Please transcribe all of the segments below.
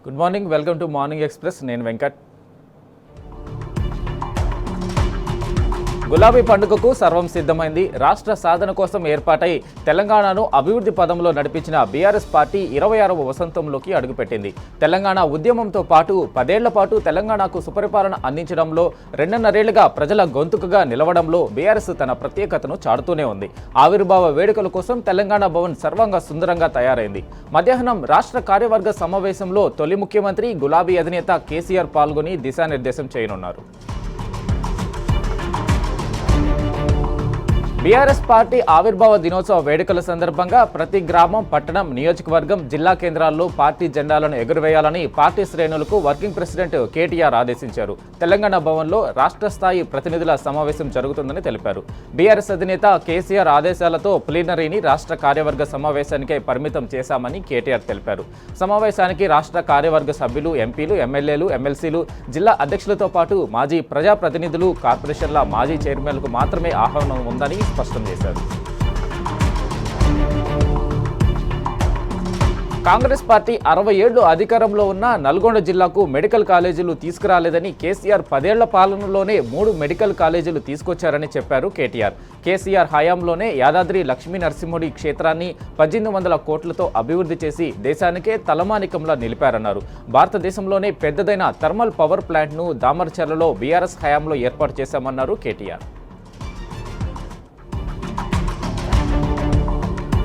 Good morning, welcome to morning express. నేను వెంకట్. గులాబీ పండుగకు సర్వం సిద్ధమైంది. రాష్ట్ర సాధన కోసం ఏర్పాటై తెలంగాణను అభివృద్ధి పదంలో నడిపించిన బీఆర్ఎస్ పార్టీ 26వ వసంతంలోకి అడుగుపెట్టింది. తెలంగాణ ఉద్యమంతో పాటు 10 ఏళ్ల పాటు తెలంగాణకు సుపరిపాలన అందించడంలో, 2.5 ప్రజల గొంతుకగా నిలవడంలో బీఆర్ఎస్ తన ప్రత్యేకతను చాటుతూనే ఉంది. ఆవిర్భావ వేడుకల కోసం తెలంగాణ భవన్ సర్వంగా సుందరంగా తయారైంది. మధ్యాహ్నం రాష్ట్ర కార్యవర్గ సమావేశంలో తొలి ముఖ్యమంత్రి గులాబీ అధినేత కేసీఆర్ పాల్గొని దిశానిర్దేశం చేయనున్నారు. బీఆర్ఎస్ పార్టీ ఆవిర్భావ దినోత్సవ వేడుకల సందర్భంగా ప్రతి గ్రామం, పట్టణం, నియోజకవర్గం, జిల్లా కేంద్రాల్లో పార్టీ జెండాలను ఎగురవేయాలని పార్టీ శ్రేణులకు వర్కింగ్ ప్రెసిడెంట్ కేటీఆర్ ఆదేశించారు. తెలంగాణ భవన్లో రాష్ట్ర స్థాయి ప్రతినిధుల సమావేశం జరుగుతుందని తెలిపారు. బీఆర్ఎస్ అధినేత కేసీఆర్ ఆదేశాలతో ప్లీనరీని రాష్ట్ర కార్యవర్గ సమావేశానికే పరిమితం చేశామని కేటీఆర్ తెలిపారు. సమావేశానికి రాష్ట్ర కార్యవర్గ సభ్యులు, ఎంపీలు, ఎమ్మెల్యేలు, ఎమ్మెల్సీలు, జిల్లా అధ్యక్షులతో పాటు మాజీ ప్రజాప్రతినిధులు, కార్పొరేషన్ల మాజీ చైర్మన్లకు మాత్రమే ఆహ్వానం ఉందని స్పష్టం చేశారు. కాంగ్రెస్ పార్టీ 60 ఏళ్లు అధికారంలో ఉన్న నల్గొండ జిల్లాకు మెడికల్ కాలేజీలు తీసుకురాలేదని, కేసీఆర్ 10 ఏళ్ల పాలనలోనే 3 మెడికల్ కాలేజీలు తీసుకొచ్చారని చెప్పారు కేటీఆర్. కేసీఆర్ హయాంలోనే యాదాద్రి లక్ష్మీ నరసింహుడి క్షేత్రాన్ని 1800 కోట్లతో అభివృద్ధి చేసి దేశానికే తలమానికంలా నిలిపారన్నారు. భారతదేశంలోనే పెద్దదైన థర్మల్ పవర్ ప్లాంట్ను దామరచర్లలో బీఆర్ఎస్ హయాంలో ఏర్పాటు చేశామన్నారు కేటీఆర్.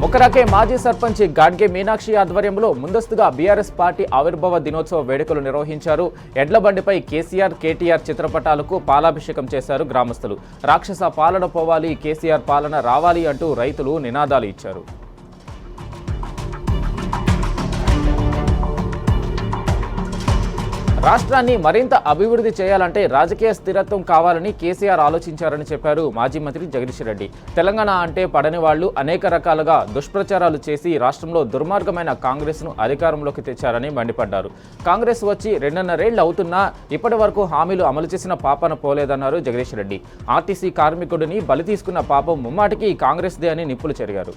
ఒకరకే మాజీ సర్పంచ్ గాడ్గే మీనాక్షి ఆధ్వర్యంలో ముందస్తుగా బీఆర్ఎస్ పార్టీ ఆవిర్భావ దినోత్సవ వేడుకలు నిర్వహించారు. ఎడ్లబండిపై కేసీఆర్, కేటీఆర్ చిత్రపటాలకు పాలాభిషేకం చేశారు గ్రామస్తులు. రాక్షస పాలన పోవాలి, కేసీఆర్ పాలన రావాలి అంటూ రైతులు నినాదాలు ఇచ్చారు. రాష్ట్రాన్ని మరింత అభివృద్ధి చేయాలంటే రాజకీయ స్థిరత్వం కావాలని కేసీఆర్ ఆలోచించారని చెప్పారు మాజీ మంత్రి జగదీష్ రెడ్డి. తెలంగాణ అంటే పడని వాళ్లు అనేక రకాలుగా దుష్ప్రచారాలు చేసి రాష్ట్రంలో దుర్మార్గమైన కాంగ్రెస్ను అధికారంలోకి తెచ్చారని మండిపడ్డారు. కాంగ్రెస్ వచ్చి 2.5 అవుతున్నా ఇప్పటి వరకు హామీలు అమలు చేసిన పాపన పోలేదన్నారు జగదీష్ రెడ్డి. ఆర్టీసీ కార్మికుడిని బలి తీసుకున్న పాపం ముమ్మాటికి కాంగ్రెస్దే అని నిప్పులు చెరిగారు.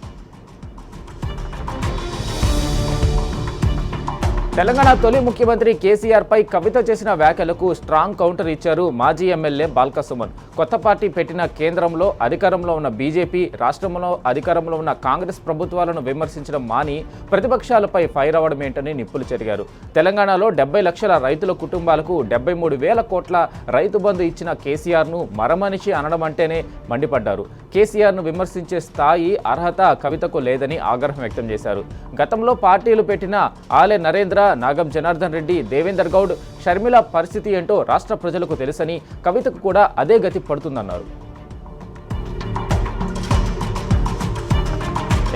తెలంగాణ తొలి ముఖ్యమంత్రి కేసీఆర్ పై కవిత చేసిన వ్యాఖ్యలకు స్ట్రాంగ్ కౌంటర్ ఇచ్చారు మాజీ ఎమ్మెల్యే బాల్క సుమన్. కొత్త పార్టీ పెట్టిన కేంద్రంలో అధికారంలో ఉన్న బీజేపీ, రాష్ట్రంలో అధికారంలో ఉన్న కాంగ్రెస్ ప్రభుత్వాలను విమర్శించడం మాని ప్రతిపక్షాలపై ఫైర్ అవ్వడం ఏంటని నిప్పులు చెరిగారు. తెలంగాణలో 70 లక్షల రైతుల కుటుంబాలకు 73,000 కోట్ల రైతు బంధు ఇచ్చిన కేసీఆర్ను మరమనిషి అనడం అంటేనే మండిపడ్డారు. కేసీఆర్ను విమర్శించే స్థాయి, అర్హత కవితకు లేదని ఆగ్రహం వ్యక్తం చేశారు. గతంలో పార్టీలు పెట్టిన ఆలే నరేంద్ర, నాగం జనార్దన్ రెడ్డి, దేవేందర్ గౌడ్, షర్మిల పరిస్థితి ఏంటో రాష్ట్ర ప్రజలకు తెలుసని, కవితకు కూడా అదే గతి పడుతుందన్నారు.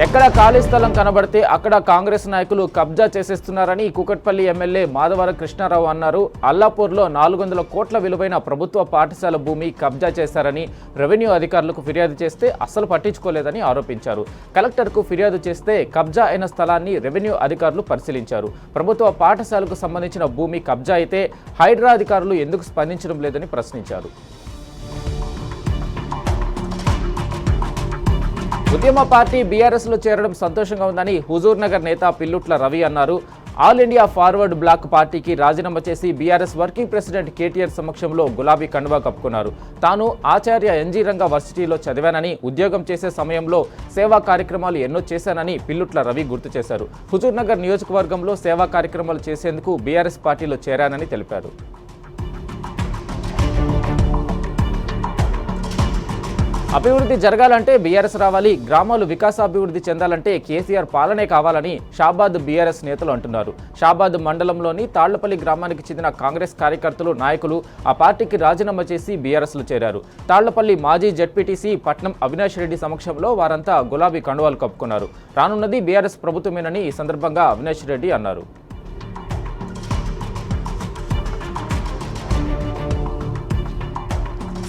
ఎక్కడ ఖాళీ స్థలం కనబడితే అక్కడ కాంగ్రెస్ నాయకులు కబ్జా చేసేస్తున్నారని కూకట్పల్లి ఎమ్మెల్యే మాధవరం కృష్ణారావు అన్నారు. అల్లాపూర్లో 400 కోట్ల విలువైన ప్రభుత్వ పాఠశాల భూమి కబ్జా చేశారని రెవెన్యూ అధికారులకు ఫిర్యాదు చేస్తే అస్సలు పట్టించుకోలేదని ఆరోపించారు. కలెక్టర్కు ఫిర్యాదు చేస్తే కబ్జా అయిన స్థలాన్ని రెవెన్యూ అధికారులు పరిశీలించారు. ప్రభుత్వ పాఠశాలకు సంబంధించిన భూమి కబ్జా అయితే హైడ్రా అధికారులు ఎందుకు స్పందించడం లేదని ప్రశ్నించారు. ఉద్యమ పార్టీ బీఆర్ఎస్లో చేరడం సంతోషంగా ఉందని హుజూర్ నగర్ నేత పిల్లుట్ల రవి అన్నారు. ఆల్ ఇండియా ఫార్వర్డ్ బ్లాక్ పార్టీకి రాజీనామా చేసి బీఆర్ఎస్ వర్కింగ్ ప్రెసిడెంట్ కేటీఆర్ సమక్షంలో గులాబీ కండువా కప్పుకున్నారు. తాను ఆచార్య ఎన్జీ రంగా వర్సిటీలో చదివానని, ఉద్యోగం చేసే సమయంలో సేవా కార్యక్రమాలు ఎన్నో చేశానని పిల్లుట్ల రవి గుర్తు చేశారు. హుజూర్ నగర్ నియోజకవర్గంలో సేవా కార్యక్రమాలు చేసేందుకు బీఆర్ఎస్ పార్టీలో చేరానని తెలిపారు. అభివృద్ధి జరగాలంటే బీఆర్ఎస్ రావాలి, గ్రామాలు వికాసాభివృద్ధి చెందాలంటే కేసీఆర్ పాలనే కావాలని షాబాద్ బీఆర్ఎస్ నేతలు అంటున్నారు. షాబాద్ మండలంలోని తాళ్లపల్లి గ్రామానికి చెందిన కాంగ్రెస్ కార్యకర్తలు, నాయకులు ఆ పార్టీకి రాజీనామా చేసి బీఆర్ఎస్లో చేరారు. తాళ్లపల్లి మాజీ జెడ్పీటీసీ పట్నం అవినాష్ రెడ్డి సమక్షంలో వారంతా గులాబీ కండువాలు కప్పుకున్నారు. రానున్నది బీఆర్ఎస్ ప్రభుత్వమేనని ఈ సందర్భంగా అవినాష్ రెడ్డి అన్నారు.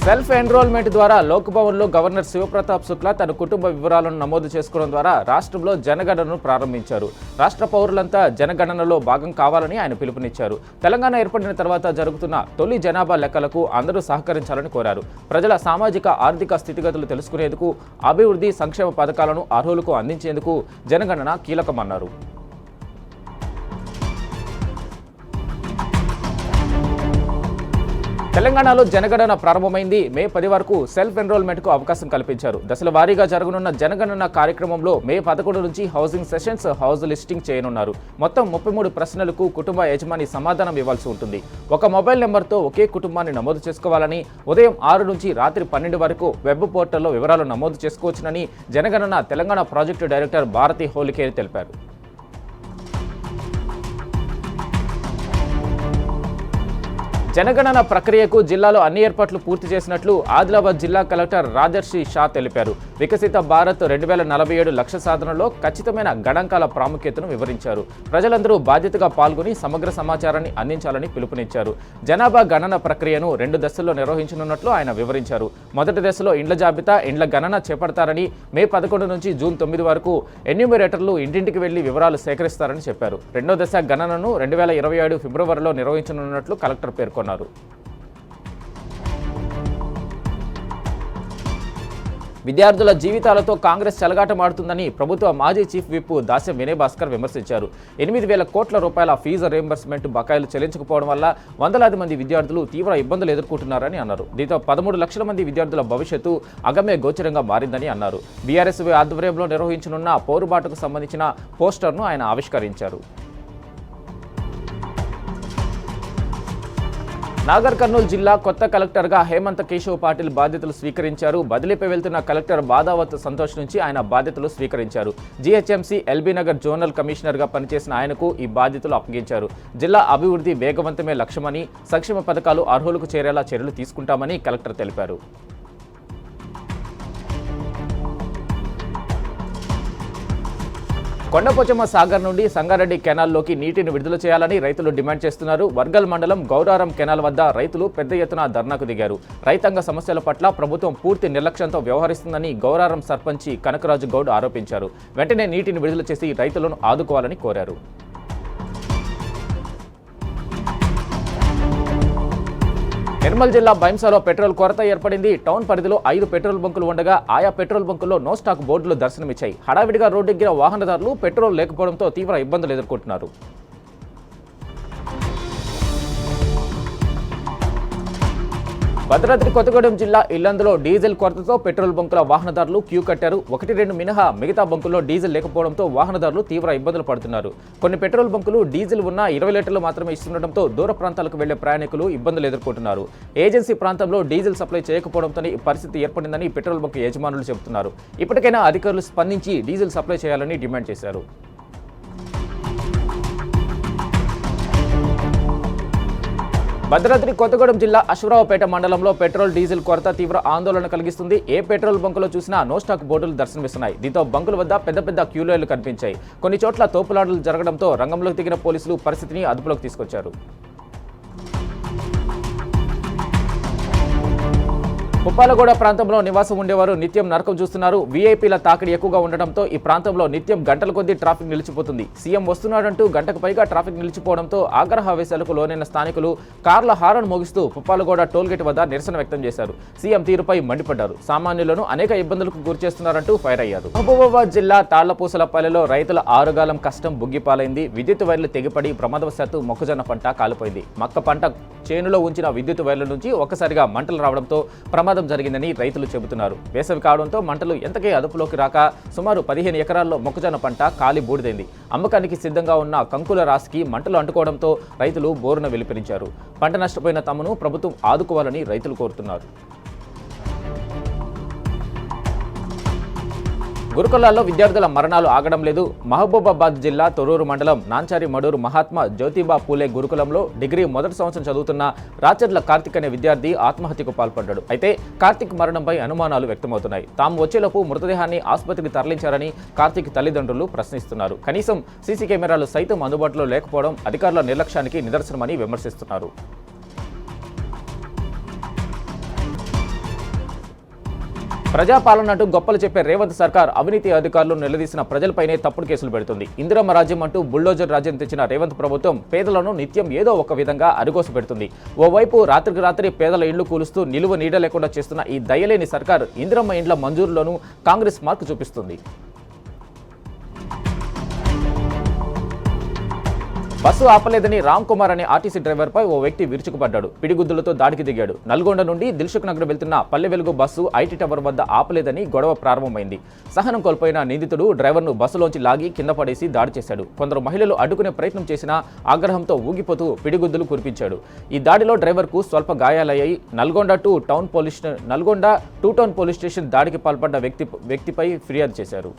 సెల్ఫ్ ఎన్రోల్మెంట్ ద్వారా లోక్భవన్లో గవర్నర్ శివప్రతాప్ శుక్లా తన కుటుంబ వివరాలను నమోదు చేసుకోవడం ద్వారా రాష్ట్రంలో జనగణనను ప్రారంభించారు. రాష్ట్ర పౌరులంతా జనగణనలో భాగం కావాలని ఆయన పిలుపునిచ్చారు. తెలంగాణ ఏర్పడిన తర్వాత జరుగుతున్న తొలి జనాభా లెక్కలకు అందరూ సహకరించాలని కోరారు. ప్రజల సామాజిక, ఆర్థిక స్థితిగతులు తెలుసుకునేందుకు, అభివృద్ధి, సంక్షేమ పథకాలను అర్హులకు అందించేందుకు జనగణన కీలకమన్నారు. తెలంగాణలో జనగణన ప్రారంభమైంది. మే 10 వరకు సెల్ఫ్ ఎన్రోల్మెంట్కు అవకాశం కల్పించారు. దశల వారీగా జరగనున్న జనగణన కార్యక్రమంలో మే 11 నుంచి హౌసింగ్ సెషన్స్, హౌస్ లిస్టింగ్ చేయనున్నారు. మొత్తం 33 ప్రశ్నలకు కుటుంబ యజమాని సమాధానం ఇవ్వాల్సి ఉంటుంది. ఒక మొబైల్ నెంబర్తో ఒకే కుటుంబాన్ని నమోదు చేసుకోవాలని, ఉదయం 6 నుంచి రాత్రి 12 వరకు వెబ్ పోర్టల్లో వివరాలు నమోదు చేసుకోవచ్చునని జనగణన తెలంగాణ ప్రాజెక్టు డైరెక్టర్ భారతి హోలికేరి తెలిపారు. జనగణన ప్రక్రియకు జిల్లాలో అన్ని ఏర్పాట్లు పూర్తి చేసినట్లు ఆదిలాబాద్ జిల్లా కలెక్టర్ రాజర్షి షా తెలిపారు. వికసిత భారత్ 2047 లక్ష్య సాధనలో ఖచ్చితమైన గణాంకాల ప్రాముఖ్యతను వివరించారు. ప్రజలందరూ బాధ్యతగా పాల్గొని సమగ్ర సమాచారాన్ని అందించాలని పిలుపునిచ్చారు. జనాభా గణన ప్రక్రియను 2 దశల్లో నిర్వహించనున్నట్లు ఆయన వివరించారు. మొదటి దశలో ఇండ్ల జాబితా, ఇండ్ల గణన చేపడతారని, మే 11 నుంచి జూన్ 9 వరకు ఎన్యూమరేటర్లు ఇంటింటికి వెళ్లి వివరాలు సేకరిస్తారని చెప్పారు. రెండో దశ గణనను 2027 ఫిబ్రవరిలో నిర్వహించనున్నట్లు కలెక్టర్ పేర్కొన్నారు. విద్యార్థుల జీవితాలతో కాంగ్రెస్ చెలగాటమాడుతుందని ప్రభుత్వ మాజీ చీఫ్ విప్ దాస్యం వినయ్ భాస్కర్ విమర్శించారు. 8,000 కోట్ల రూపాయల ఫీజు రీయింబర్స్మెంట్ బకాయిలు చెల్లించకపోవడం వల్ల వందలాది మంది విద్యార్థులు తీవ్ర ఇబ్బందులు ఎదుర్కొంటున్నారని అన్నారు. దీంతో 13 లక్షల మంది విద్యార్థుల భవిష్యత్తు అగమ్య గోచరంగా మారిందని అన్నారు. బీఆర్ఎస్ ఆధ్వర్యంలో నిర్వహించనున్న పోరుబాటుకు సంబంధించిన పోస్టర్ను ఆయన ఆవిష్కరించారు. నాగర్ కర్నూలు జిల్లా కొత్త కలెక్టర్గా హేమంత్ కేశవ్ పాటిల్ బాధ్యతలు స్వీకరించారు. బదిలీపై వెళ్తున్న కలెక్టర్ బాదావత్ సంతోష్ నుంచి ఆయన బాధ్యతలు స్వీకరించారు. జీహెచ్ఎంసీ ఎల్బీ నగర్ జోనల్ కమిషనర్గా పనిచేసిన ఆయనకు ఈ బాధ్యతలు అప్పగించారు. జిల్లా అభివృద్ధి వేగవంతమే లక్ష్యమని, సంక్షేమ పథకాలు అర్హులకు చేరేలా చర్యలు తీసుకుంటామని కలెక్టర్ తెలిపారు. కొండపోచమ్మ సాగర్ నుండి సంగారెడ్డి కెనాల్లోకి నీటిని విడుదల చేయాలని రైతులు డిమాండ్ చేస్తున్నారు. వర్గల్ మండలం గౌరారం కెనాల్ వద్ద రైతులు పెద్ద ఎత్తున ధర్నాకు దిగారు. రైతాంగ సమస్యల పట్ల ప్రభుత్వం పూర్తి నిర్లక్ష్యంతో వ్యవహరిస్తుందని గౌరారం సర్పంచి కనకరాజు గౌడ్ ఆరోపించారు. వెంటనే నీటిని విడుదల చేసి రైతులను ఆదుకోవాలని కోరారు. నిర్మల్ జిల్లా బైంసాలో పెట్రోల్ కొరత ఏర్పడింది. టౌన్ పరిధిలో 5 పెట్రోల్ బంకులు ఉండగా ఆయా పెట్రోల్ బంకుల్లో నో స్టాక్ బోర్డులు దర్శనమిచ్చాయి. హడావిడిగా రోడ్డెక్కిన వాహనదారులు పెట్రోల్ లేకపోవడంతో తీవ్ర ఇబ్బందులు ఎదుర్కొంటున్నారు. భద్రాద్రి కొత్తగూడెం జిల్లా ఇల్లందులో డీజిల్ కొరతతో పెట్రోల్ బంకుల వాహనదారులు క్యూ కట్టారు. 1-2 మినహా మిగతా బంకుల్లో డీజిల్ లేకపోవడంతో వాహనదారులు తీవ్ర ఇబ్బందులు పడుతున్నారు. కొన్ని పెట్రోల్ బంకులు డీజిల్ ఉన్న 20 లీటర్లు మాత్రమే ఇస్తుండటంతో దూర ప్రాంతాలకు వెళ్లే ప్రయాణికులు ఇబ్బందులు ఎదుర్కొంటున్నారు. ఏజెన్సీ ప్రాంతంలో డీజిల్ సప్లై చేయకపోవడంతో ఈ పరిస్థితి ఏర్పడిందని పెట్రోల్ బంక్ యజమానులు చెబుతున్నారు. ఇప్పటికైనా అధికారులు స్పందించి డీజిల్ సప్లై చేయాలని డిమాండ్ చేశారు. భద్రాద్రి కొత్తగూడెం జిల్లా అశ్వరావుపేట మండలంలో పెట్రోల్ డీజిల్ కొరత తీవ్ర ఆందోళన కలిగిస్తుంది. ఏ పెట్రోల్ బంకులో చూసినా నో స్టాక్ బోర్డులు దర్శనమిస్తున్నాయి. దీంతో బంకుల వద్ద పెద్ద పెద్ద క్యూలైన్లు కనిపించాయి. కొన్ని చోట్ల తోపులాటలు జరగడంతో రంగంలోకి దిగిన పోలీసులు పరిస్థితిని అదుపులోకి తీసుకొచ్చారు. పుప్పాలగూడ ప్రాంతంలో నివాసం ఉండేవారు నిత్యం నరకం చూస్తున్నారు. వీఐపీల తాకిడి ఎక్కువగా ఉండడంతో ఈ ప్రాంతంలో నిత్యం గంటల కొద్దీ ట్రాఫిక్ నిలిచిపోతుంది. సీఎం వస్తున్నాడంటూ గంటకు పైగా ట్రాఫిక్ నిలిచిపోవడంతో ఆగ్రహావేశాలకు లోనైన స్థానికులు కార్ల హారన్ మోగిస్తూ పుప్పాలగూడ టోల్గేట్ వద్ద నిరసన వ్యక్తం చేశారు. సీఎం తీరుపై మండిపడ్డారు. సామాన్యులను అనేక ఇబ్బందులకు గురిచేస్తున్నారంటూ ఫైర్ అయ్యారు. మహబూబాబాద్ జిల్లా తాళ్లపూసలపల్లెలో రైతుల ఆరుగాలం కష్టం బుగ్గిపాలైంది. విద్యుత్ వైర్లు తెగిపడి ప్రమాదవశాత్తు మొక్కజొన్న పంట కాలిపోయింది. మక్క పంట చేనులో ఉంచిన విద్యుత్ వైర్ల నుంచి ఒక్కసారిగా మంటలు రావడంతో ప్రమాదం జరిగిందని రైతులు చెబుతున్నారు. వేసవి కావడంతో మంటలు ఎంతకీ అదుపులోకి రాక సుమారు 15 ఎకరాల్లో మొక్కజొన్న పంట కాలి బూడిదైంది. అమ్మకానికి సిద్ధంగా ఉన్న కంకుల రాశికి మంటలు అంటుకోవడంతో రైతులు బోరున వెలుపరించారు. పంట నష్టపోయిన తమను ప్రభుత్వం ఆదుకోవాలని రైతులు కోరుతున్నారు. గురుకులాల్లో విద్యార్థుల మరణాలు ఆగడం లేదు. మహబూబాబాద్ జిల్లా తొర్రూరు మండలం నాంచారి మడూరు మహాత్మా జ్యోతిబా పూలే గురుకులంలో డిగ్రీ మొదటి సంవత్సరం చదువుతున్న రాచర్ల కార్తిక్ అనే విద్యార్థి ఆత్మహత్యకు పాల్పడ్డాడు. అయితే కార్తిక్ మరణంపై అనుమానాలు వ్యక్తమవుతున్నాయి. తాము వచ్చేలోపు మృతదేహాన్ని ఆసుపత్రికి తరలించారని కార్తిక్ తల్లిదండ్రులు ప్రశ్నిస్తున్నారు. కనీసం సీసీ కెమెరాలు సైతం అందుబాటులో లేకపోవడం అధికారుల నిర్లక్ష్యానికి నిదర్శనమని విమర్శిస్తున్నారు. ప్రజాపాలన అంటూ గొప్పలు చెప్పే రేవంత్ సర్కార్ అవినీతి అధికారులు నిలదీసిన ప్రజలపైనే తప్పుడు కేసులు పెడుతుంది. ఇందిరమ్మ రాజ్యం అంటూ బుల్డోజర్ రాజ్యం తెచ్చిన రేవంత్ ప్రభుత్వం పేదలను నిత్యం ఏదో ఒక విధంగా అరిగోసు పెడుతుంది. ఓవైపు రాత్రికి రాత్రి పేదల ఇళ్లు కూలుస్తూ నిలువ నీడ లేకుండా చేస్తున్న ఈ దయలేని సర్కార్ ఇందిరమ్మ ఇండ్ల మంజూరులోనూ కాంగ్రెస్ మార్కు చూపిస్తుంది. బస్సు ఆపలేదని రామ్ కుమార్ అనే ఆర్టీసీ డ్రైవర్పై ఓ వ్యక్తి విరుచుకుపడ్డాడు. పిడిగుద్దులతో దాడికి దిగాడు. నల్గొండ నుండి దిల్సుఖ్ నగర్ వెళ్తున్న Palle Velugu bus IT tower వద్ద ఆపలేదని గొడవ ప్రారంభమైంది. సహనం కోల్పోయిన నిందితుడు డ్రైవర్ను బస్సులోంచి లాగి కింద పడేసి దాడి చేశాడు. కొందరు మహిళలు అడ్డుకునే ప్రయత్నం చేసినా ఆగ్రహంతో ఊగిపోతూ పిడిగుద్దులు కురిపించాడు. ఈ దాడిలో డ్రైవర్కు స్వల్ప గాయాలయ్యాయి. Nalgonda two town police station దాడికి పాల్పడ్డ వ్యక్తిపై ఫిర్యాదు చేశారు.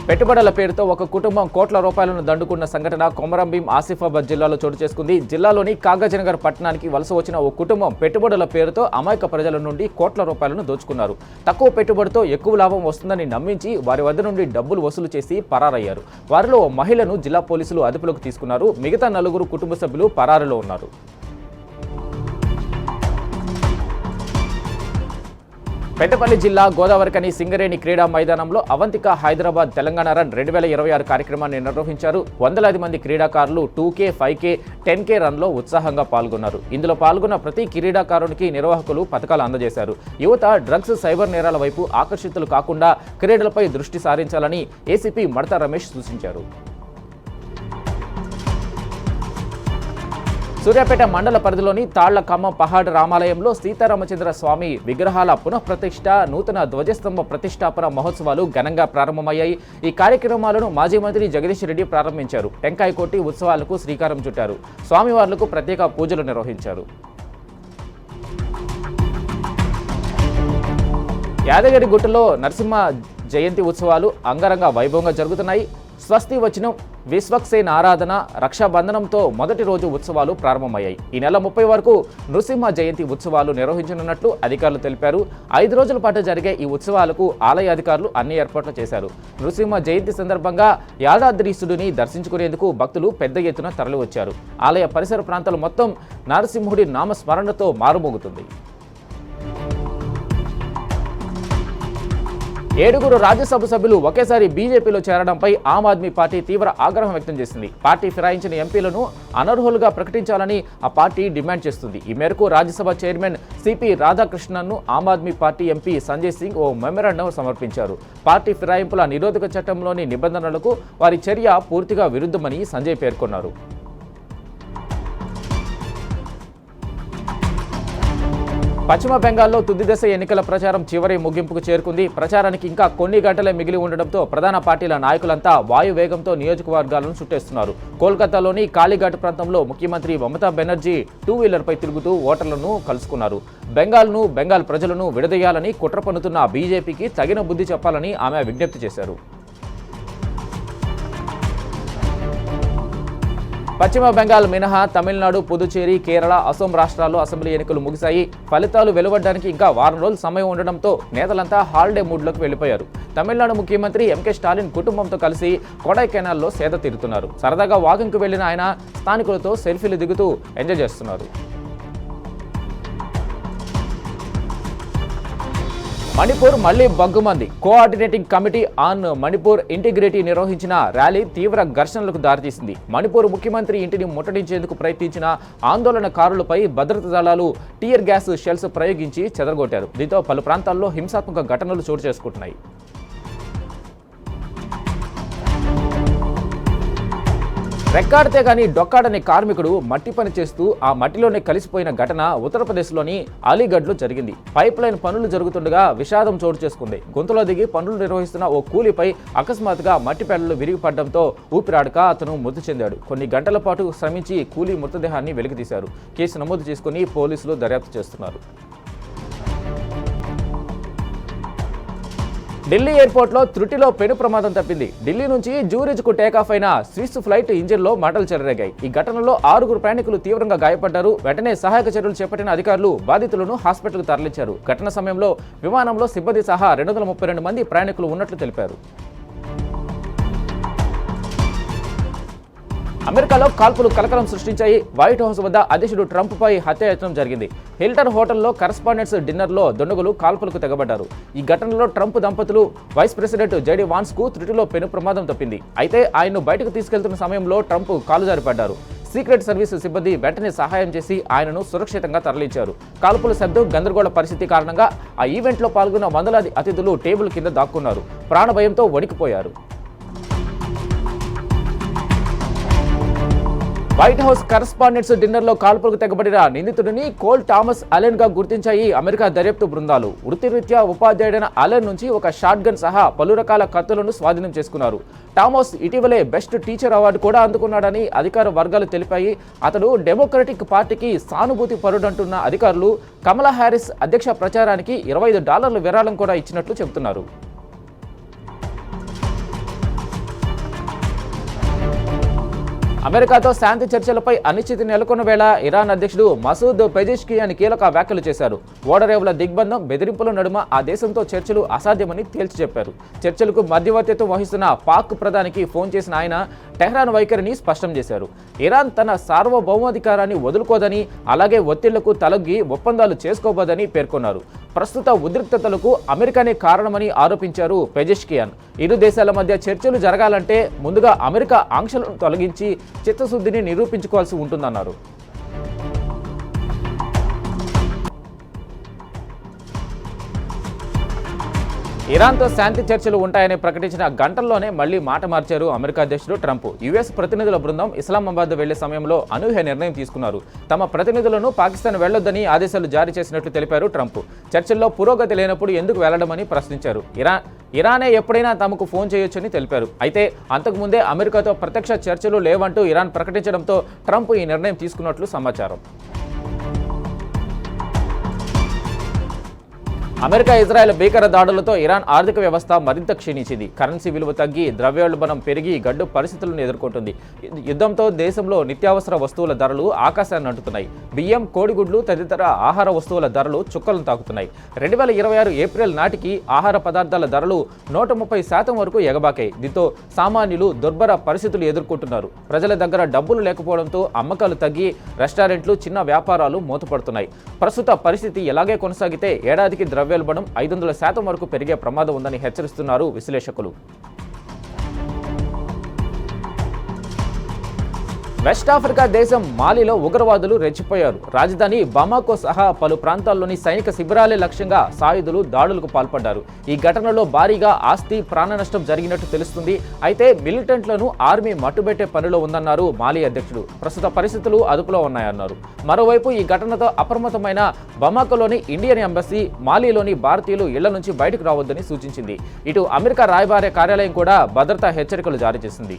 పెట్టుబడుల పేరుతో ఒక కుటుంబం కోట్ల రూపాయలను దండుకున్న సంఘటన కొమరంభీం ఆసిఫాబాద్ జిల్లాలో చోటు చేసుకుంది. జిల్లాలోని కాగజ్నగర్ పట్టణానికి వలస వచ్చిన ఓ కుటుంబం పెట్టుబడుల పేరుతో అమాయక ప్రజల నుండి కోట్ల రూపాయలను దోచుకున్నారు. తక్కువ పెట్టుబడితో ఎక్కువ లాభం వస్తుందని నమ్మించి వారి వద్ద నుండి డబ్బులు వసూలు చేసి పరారయ్యారు. వారిలో ఓ మహిళను జిల్లా పోలీసులు అదుపులోకి తీసుకున్నారు. మిగతా 4 కుటుంబ సభ్యులు పరారులో ఉన్నారు. పెద్దపల్లి జిల్లా గోదావరికని సింగరేణి క్రీడా మైదానంలో అవంతిక హైదరాబాద్ తెలంగాణ రన్ 2026 కార్యక్రమాన్ని నిర్వహించారు. వందలాది మంది క్రీడాకారులు 2K, 5K, 10K రన్లో ఉత్సాహంగా పాల్గొన్నారు. ఇందులో పాల్గొన్న ప్రతి క్రీడాకారునికి నిర్వాహకులు పథకాలు అందజేశారు. యువత డ్రగ్స్, సైబర్ నేరాల వైపు ఆకర్షితులు కాకుండా క్రీడలపై దృష్టి సారించాలని ఏసీపీ మడత రమేష్ సూచించారు. సూర్యాపేట మండల పరిధిలోని తాళ్ల ఖమ్మం పహాడ్ రామాలయంలో సీతారామచంద్ర స్వామి విగ్రహాల పునఃప్రతిష్ఠ, నూతన ధ్వజస్తంభ ప్రతిష్టాపన మహోత్సవాలు ఘనంగా ప్రారంభమయ్యాయి. ఈ కార్యక్రమాలను మాజీ మంత్రి జగదీష్ రెడ్డి ప్రారంభించారు. టెంకాయ కొట్టి ఉత్సవాలకు శ్రీకారం చుట్టారు. స్వామివార్లకు ప్రత్యేక పూజలు నిర్వహించారు. యాదగిరిగుట్టలో నరసింహ జయంతి ఉత్సవాలు అంగరంగ వైభవంగా జరుగుతున్నాయి. స్వస్తి వచనం, విశ్వక్సేన ఆరాధన, రక్షాబంధనంతో మొదటి రోజు ఉత్సవాలు ప్రారంభమయ్యాయి. ఈ నెల 30 వరకు నృసింహ జయంతి ఉత్సవాలు నిర్వహించనున్నట్లు అధికారులు తెలిపారు. 5 రోజుల పాటు జరిగే ఈ ఉత్సవాలకు ఆలయ అధికారులు అన్ని ఏర్పాట్లు చేశారు. నృసింహ జయంతి సందర్భంగా యాదాద్రీశుడిని దర్శించుకునేందుకు భక్తులు పెద్ద ఎత్తున తరలివచ్చారు. ఆలయ పరిసర ప్రాంతాలు మొత్తం నరసింహుడి నామస్మరణతో మారుమోగుతుంది. 7 రాజ్యసభ సభ్యులు ఒకేసారి బీజేపీలో చేరడంపై ఆమ్ ఆద్మీ పార్టీ తీవ్ర ఆగ్రహం వ్యక్తం చేసింది. పార్టీ ఫిరాయించిన ఎంపీలను అనర్హులుగా ప్రకటించాలని ఆ పార్టీ డిమాండ్ చేస్తుంది. ఈ మేరకు Rajya Sabha chairman CP రాధాకృష్ణన్ను Aam Aadmi party MP Sanjay Singh ఓ మెమరాండం సమర్పించారు. పార్టీ ఫిరాయింపుల నిరోధక చట్టంలోని నిబంధనలకు వారి చర్య పూర్తిగా విరుద్ధమని సంజయ్ పేర్కొన్నారు. పశ్చిమ బెంగాల్లో తుది దశ ఎన్నికల ప్రచారం చివరి ముగింపుకు చేరుకుంది. ప్రచారానికి ఇంకా కొన్ని గంటలే మిగిలి ఉండడంతో ప్రధాన పార్టీల నాయకులంతా వాయువేగంతో నియోజకవర్గాలను చుట్టేస్తున్నారు. కోల్కతాలోని కాళీఘాట్ ప్రాంతంలో ముఖ్యమంత్రి మమతా బెనర్జీ 2-వీలర్పై తిరుగుతూ ఓటర్లను కలుసుకున్నారు. బెంగాల్ ప్రజలను విడదీయాలని కుట్ర పన్నుతున్న బీజేపీకి తగిన బుద్ధి చెప్పాలని ఆమె విజ్ఞప్తి చేశారు. పశ్చిమ బెంగాల్ మినహా తమిళనాడు, పుదుచ్చేరి, కేరళ, అసోం రాష్ట్రాల్లో అసెంబ్లీ ఎన్నికలు ముగిశాయి. ఫలితాలు వెలువడడానికి ఇంకా వారం రోజులు సమయం ఉండడంతో నేతలంతా హాలిడే మూడ్లోకి వెళ్లిపోయారు. తమిళనాడు ముఖ్యమంత్రి ఎంకే స్టాలిన్ కుటుంబంతో కలిసి కొడైకెనాల్లో సేద తీరుతున్నారు. సరదాగా వాకింగ్కు వెళ్లిన ఆయన స్థానికులతో సెల్ఫీలు దిగుతూ ఎంజాయ్ చేస్తున్నారు. మణిపూర్ మళ్లీ బగ్గుమంది. Coordinating committee on Manipur integrity నిర్వహించిన ర్యాలీ తీవ్ర ఘర్షణలకు దారితీసింది. మణిపూర్ ముఖ్యమంత్రి ఇంటిని ముట్టడించేందుకు ప్రయత్నించిన ఆందోళనకారులపై భద్రతా దళాలు టీయర్ గ్యాస్ షెల్స్ ప్రయోగించి చెదరగొట్టారు. దీంతో పలు ప్రాంతాల్లో హింసాత్మక ఘటనలు చోటు చేసుకుంటున్నాయి. రెక్కాడితే గాని డొక్కాడని కార్మికుడు మట్టి పని చేస్తూ ఆ మట్టిలోనే కలిసిపోయిన ఘటన ఉత్తరప్రదేశ్లోని అలీగఢ్లో జరిగింది. పైప్ లైన్ పనులు జరుగుతుండగా విషాదం చోటు చేసుకుంది. గొంతులో దిగి పనులు నిర్వహిస్తున్న ఓ కూలీపై అకస్మాత్తుగా మట్టి పెళ్లలు విరిగిపడడంతో ఊపిరాడక అతను మృతి చెందాడు. కొన్ని గంటల పాటు శ్రమించి కూలీ మృతదేహాన్ని వెలికితీశారు. కేసు నమోదు చేసుకుని పోలీసులు దర్యాప్తు చేస్తున్నారు. ఢిల్లీ ఎయిర్పోర్ట్లో త్రుటిలో పెను ప్రమాదం తప్పింది. ఢిల్లీ నుంచి జూరిజ్కు టేకాఫ్ అయిన స్విస్ ఫ్లైట్ ఇంజిన్లో మంటలు చెలరేగాయి. ఈ ఘటనలో 6 ప్రయాణికులు తీవ్రంగా గాయపడ్డారు. వెంటనే సహాయక చర్యలు చేపట్టిన అధికారులు బాధితులను హాస్పిటల్కు తరలించారు. ఘటన సమయంలో విమానంలో సిబ్బంది సహా 232 మంది ప్రయాణికులు ఉన్నట్లు తెలిపారు. అమెరికాలో కాల్పులు కలకలం సృష్టించాయి. వైట్ హౌస్ వద్ద అధ్యక్షుడు ట్రంప్పై హత్యాయత్నం జరిగింది. హిల్టన్ హోటల్లో కరస్పాండెంట్స్ డిన్నర్లో దుండగులు కాల్పులకు తెగబడ్డారు. ఈ ఘటనలో ట్రంప్ దంపతులు వైస్ ప్రెసిడెంట్ జేడీ వాన్స్కు త్రుటిలో పెను ప్రమాదం తప్పింది. అయితే ఆయన్ను బయటకు తీసుకెళ్తున్న సమయంలో ట్రంప్ కాలుజారిపడ్డారు. సీక్రెట్ సర్వీస్ సిబ్బంది వెంటనే సహాయం చేసి ఆయనను సురక్షితంగా తరలించారు. కాల్పుల శబ్దం, గందరగోళ పరిస్థితి కారణంగా ఆ ఈవెంట్లో పాల్గొన్న వందలాది అతిథులు టేబుల్ కింద దాక్కున్నారు. ప్రాణభయంతో వణికిపోయారు. వైట్ హౌస్ కరస్పాండెంట్స్ డిన్నర్లో కాల్పులకు తెగబడిన నిందితుడిని కోల్ థామస్ అలెన్ గా గుర్తించాయి అమెరికా దర్యాప్తు బృందాలు. వృత్తిరీత్యా ఉపాధ్యాయుడైన అలెన్ నుంచి ఒక షాట్ గన్ సహా పలు రకాల కత్తులను స్వాధీనం చేసుకున్నారు. థామస్ ఇటీవలే బెస్ట్ టీచర్ అవార్డు కూడా అందుకున్నాడని అధికార వర్గాలు తెలిపాయి. అతడు డెమోక్రటిక్ పార్టీకి సానుభూతి పరుడంటున్న అధికారులు కమలా హ్యారిస్ అధ్యక్ష ప్రచారానికి $25 విరాళం కూడా ఇచ్చినట్లు చెబుతున్నారు. అమెరికాతో శాంతి చర్చలపై అనిశ్చితి నెలకొన్న వేళ ఇరాన్ అధ్యక్షుడు మసూద్ పెజెష్కియాన్ కీలక వ్యాఖ్యలు చేశారు. ఓడరేవుల దిగ్బంధం, బెదిరింపుల నడుమ ఆ దేశంతో చర్చలు అసాధ్యమని తేల్చి చెప్పారు. చర్చలకు మధ్యవర్తిత్వం వహిస్తున్న పాక్ ప్రధానికి ఫోన్ చేసిన ఆయన టెహ్రాన్ వైఖరిని స్పష్టం చేశారు. ఇరాన్ తన సార్వభౌమాధికారాన్ని వదులుకోదని, అలాగే ఒత్తిళ్లకు తలొగ్గి ఒప్పందాలు చేసుకోబోదని పేర్కొన్నారు. ప్రస్తుత ఉద్రిక్తతలకు అమెరికానే కారణమని ఆరోపించారు పెజెష్కియాన్. ఇరు దేశాల మధ్య చర్చలు జరగాలంటే ముందుగా అమెరికా ఆంక్షలను తొలగించి చిత్తశుద్ధిని నిరూపించుకోవాల్సి ఉంటుందన్నారు. ఇరాన్తో శాంతి చర్చలు ఉంటాయని ప్రకటించిన గంటల్లోనే మళ్లీ మాట మార్చారు అమెరికా అధ్యక్షుడు ట్రంప్. యుఎస్ ప్రతినిధుల బృందం ఇస్లామాబాద్ వెళ్లే సమయంలో అనూహ్య నిర్ణయం తీసుకున్నారు. తమ ప్రతినిధులను పాకిస్తాన్ వెళ్లొద్దని ఆదేశాలు జారీ చేసినట్లు తెలిపారు ట్రంప్. చర్చల్లో పురోగతి లేనప్పుడు ఎందుకు వెళ్లడమని ప్రశ్నించారు. ఇరానే ఎప్పుడైనా తమకు ఫోన్ చేయొచ్చని తెలిపారు. అయితే అంతకుముందే అమెరికాతో ప్రత్యక్ష చర్చలు లేవంటూ ఇరాన్ ప్రకటించడంతో ట్రంప్ ఈ నిర్ణయం తీసుకున్నట్లు సమాచారం. అమెరికా ఇజ్రాయెల్ భీకర దాడులతో ఇరాన్ ఆర్థిక వ్యవస్థ మరింత క్షీణించింది. కరెన్సీ విలువ తగ్గి ద్రవ్యోల్బణం పెరిగి గడ్డు పరిస్థితులను ఎదుర్కొంటుంది. యుద్ధంతో దేశంలో నిత్యావసర వస్తువుల ధరలు ఆకాశాన్ని అంటుతున్నాయి. బియ్యం, కోడిగుడ్లు తదితర ఆహార వస్తువుల ధరలు చుక్కలను తాకుతున్నాయి. 2026 ఏప్రిల్ నాటికి ఆహార పదార్థాల ధరలు 130% వరకు ఎగబాకాయి. దీంతో సామాన్యులు దుర్భర పరిస్థితులు ఎదుర్కొంటున్నారు. ప్రజల దగ్గర డబ్బులు లేకపోవడంతో అమ్మకాలు తగ్గి రెస్టారెంట్లు, చిన్న వ్యాపారాలు మూతపడుతున్నాయి. ప్రస్తుత పరిస్థితి ఎలాగే కొనసాగితే ఏడాదికి ద్రవ్యోల్బణం 500% వరకు పెరిగే ప్రమాదం ఉందని హెచ్చరిస్తున్నారు విశ్లేషకులు. వెస్ట్ ఆఫ్రికా దేశం మాలిలో ఉగ్రవాదులు రెచ్చిపోయారు. రాజధాని బమాకో సహా పలు ప్రాంతాల్లోని సైనిక శిబిరాలే లక్ష్యంగా సాయుధులు దాడులకు పాల్పడ్డారు. ఈ ఘటనలో భారీగా ఆస్తి, ప్రాణ నష్టం జరిగినట్టు తెలుస్తుంది. అయితే మిలిటెంట్లను ఆర్మీ మట్టుబెట్టే పనిలో ఉందన్నారు మాలి అధ్యక్షుడు. ప్రస్తుత పరిస్థితులు అదుపులో ఉన్నాయన్నారు. మరోవైపు ఈ ఘటనతో అప్రమత్తమైన బమాకోలోని ఇండియన్ ఎంబసీ మాలిలోని భారతీయులు ఇళ్ల నుంచి బయటకు రావద్దని సూచించింది. ఇటు అమెరికా రాయబార కార్యాలయం కూడా భద్రతా హెచ్చరికలు జారీ చేసింది.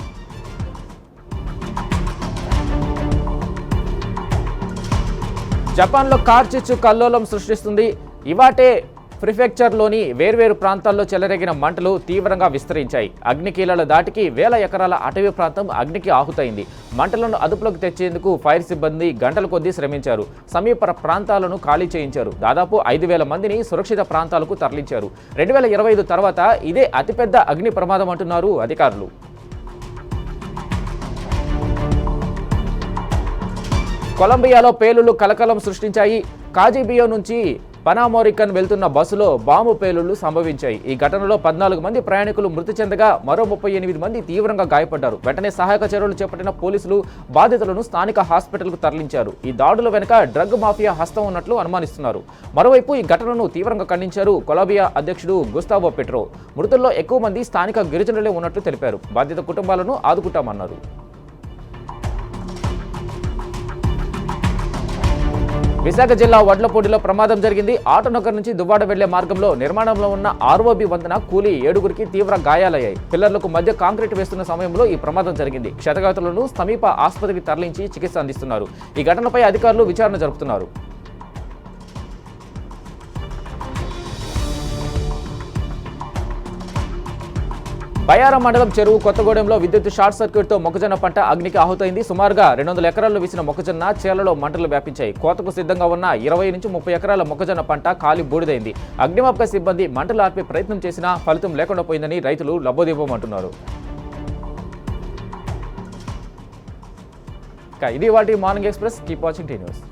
జపాన్లో కార్చిచ్చు కల్లోలం సృష్టిస్తుంది. ఇవాటే ప్రిఫెక్చర్లోని వేర్వేరు ప్రాంతాల్లో చెలరేగిన మంటలు తీవ్రంగా విస్తరించాయి. అగ్నికీలల దాటికి వేల ఎకరాల అటవీ ప్రాంతం అగ్నికి ఆహుతైంది. మంటలను అదుపులోకి తెచ్చేందుకు ఫైర్ సిబ్బంది గంటల కొద్దీ శ్రమించారు. సమీప ప్రాంతాలను ఖాళీ చేయించారు. దాదాపు 5,000 మందిని సురక్షిత ప్రాంతాలకు తరలించారు. 2025 తర్వాత ఇదే అతిపెద్ద అగ్ని ప్రమాదం అంటున్నారు అధికారులు. కొలంబియాలో పేలుళ్లు కలకలం సృష్టించాయి. కాజిబియో నుంచి పనామోరికన్ వెళ్తున్న బస్సులో బాంబు పేలుళ్లు సంభవించాయి. ఈ ఘటనలో 14 మంది ప్రయాణికులు మృతి చెందగా మరో 38 మంది తీవ్రంగా గాయపడ్డారు. వెంటనే సహాయక చర్యలు చేపట్టిన పోలీసులు బాధితులను స్థానిక హాస్పిటల్కు తరలించారు. ఈ దాడుల వెనుక డ్రగ్ మాఫియా హస్తం ఉన్నట్లు అనుమానిస్తున్నారు. మరోవైపు ఈ ఘటనను తీవ్రంగా ఖండించారు కొలంబియా అధ్యక్షుడు గుస్తావో పెట్రో. మృతుల్లో ఎక్కువ మంది స్థానిక గిరిజనులే ఉన్నట్లు తెలిపారు. బాధిత కుటుంబాలను ఆదుకుంటామన్నారు. విశాఖ జిల్లా వడ్లపూడిలో ప్రమాదం జరిగింది. ఆటోనగర్ నుంచి దువ్వాడ వెళ్లే మార్గంలో నిర్మాణంలో ఉన్న ఆర్ఓబి వంతెన కూలి 7గురికి తీవ్ర గాయాలయ్యాయి. పిల్లర్లకు మధ్య కాంక్రీట్ వేస్తున్న సమయంలో ఈ ప్రమాదం జరిగింది. క్షతగాతులను సమీప ఆసుపత్రికి తరలించి చికిత్స అందిస్తున్నారు. ఈ ఘటనపై అధికారులు విచారణ జరుపుతున్నారు. బయారం మండలం చెరువు కొత్తగూడెంలో విద్యుత్ షార్ట్ సర్క్యూట్తో మొక్కజొన్న పంట అగ్నికి ఆహుతైంది. సుమారుగా 200 ఎకరాల్లో వేసిన మొక్కజొన్న చేలలో మంటలు వ్యాపించాయి. కోతకు సిద్ధంగా ఉన్న 20 నుంచి 30 ఎకరాల మొక్కజొన్న పంట కాలి బూడిదైంది. అగ్నిమాపక సిబ్బంది మంటలు ఆర్పే ప్రయత్నం చేసినా ఫలితం లేకుండా పోయిందని రైతులు లబ్బోదీపమంటున్నారు. ఇది వాటి morning express. Keep watching tea news.